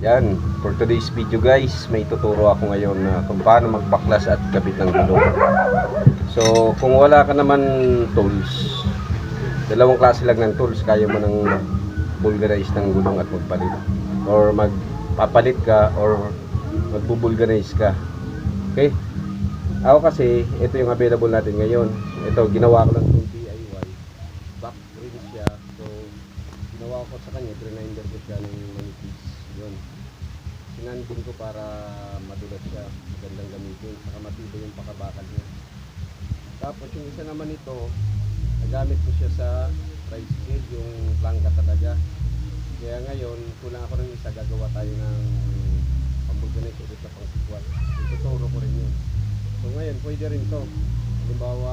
Yan, for today's video guys, may tuturo ako ngayon na kung paano magbaklas at kabit ng gulong. So, kung wala ka naman tools, dalawang klase lang ng tools, kaya mo nang vulgarize ng gulong at magpalit. Or magpapalit ka or magbubulgarize ka. Okay? Ako kasi, ito yung available natin ngayon. Ito, ginawa ko lang itong DIY. Back rim siya. So, ginawa ko sa kanya, grinder ko siya ng manipis. Yun. Sinandin ko para madulas siya. Magandang gamitin. Saka matibay yung pakabakal niya. Tapos yung isa naman ito, nagamit ko siya sa tricycle, yung plangka talaga. Kaya ngayon, kulang ako ng isa, gagawa tayo ng pambulganize ulit na pang sikwat. Ituturo ko rin yun. So ngayon, pwede rin to. Halimbawa,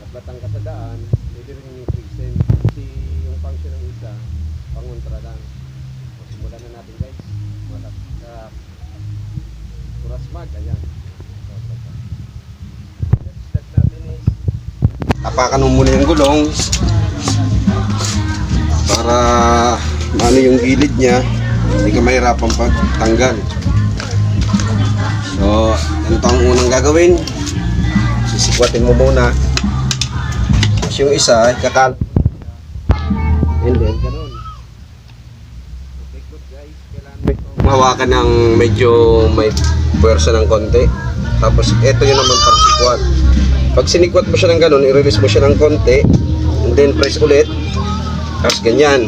naglatang ka sa daan, pwede rin yung fixin. Kasi yung function ng isa, pangontra lang. So, simulan na natin guys. Kurasmag, ayan. Next step natin is tapakan mo muna yung gulong para maano yung gilid niya, hindi ka mahirapan pagtanggal. So, ganito ang unang gagawin. Sisikwatin mo muna. Tapos yung isa, kakal. And then, ganun. So, take note guys, kailangan hawakan ng medyo may puwersa ng konti. Tapos, ito yun naman pagsikwat. Pag sinikwat mo siya ng ganun, i-release mo siya ng konti. And then, press ulit. Tapos, ganyan.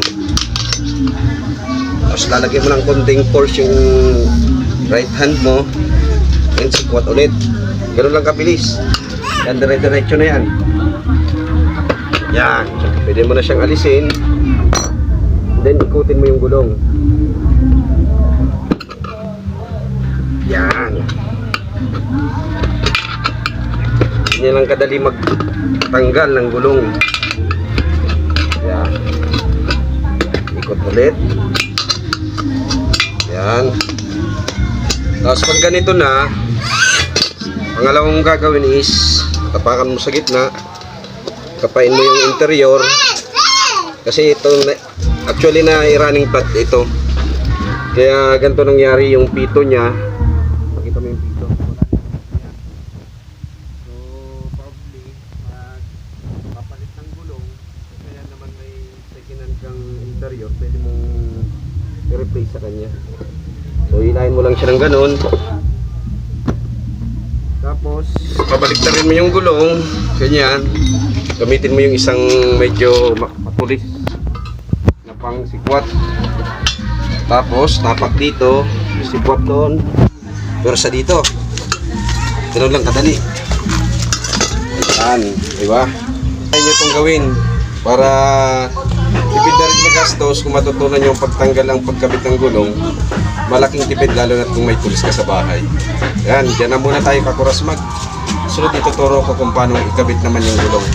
Tapos, lalagyan mo ng konting force yung right hand mo. And sikwat ulit. Ganun lang kabilis. Yan, dire-diretso na yan. Yan. Pwede mo na siyang alisin. Then, ikutin mo yung gulong. Yan. Hindi lang kadali magtanggal ng gulong. Yan. Ikot ulit. Yan. Tapos pag ganito na, pangalawang gagawin is tapakan mo sa gitna, kapain mo yung interior kasi ito actually na running flat ito, kaya ganito nangyari yung pito nya. Makita mo yung pito, so probably magpapalit ng gulong, kaya naman may second hand kang interior, pwede mong i-replace sa kanya. So, hilahin mo lang siya ng ganun. Tapos, pabaliktarin mo yung gulong. Ganyan. Gamitin mo yung isang medyo matulis na pang sikwat. Tapos, tapak dito. Sikwat doon. Pwersa dito. Ganun lang kadali. Ayan. Diba? Kaya nyo itong gawin para tipid na rin na gastos. Kung matutunan nyo pagtanggal ang pagkabit ng gulong, malaking tipid lalo na kung may tools ka sa bahay. Yan, dyan na muna tayo kakurasmag. Sunod ituturo ko kung paano ikabit naman yung gulong.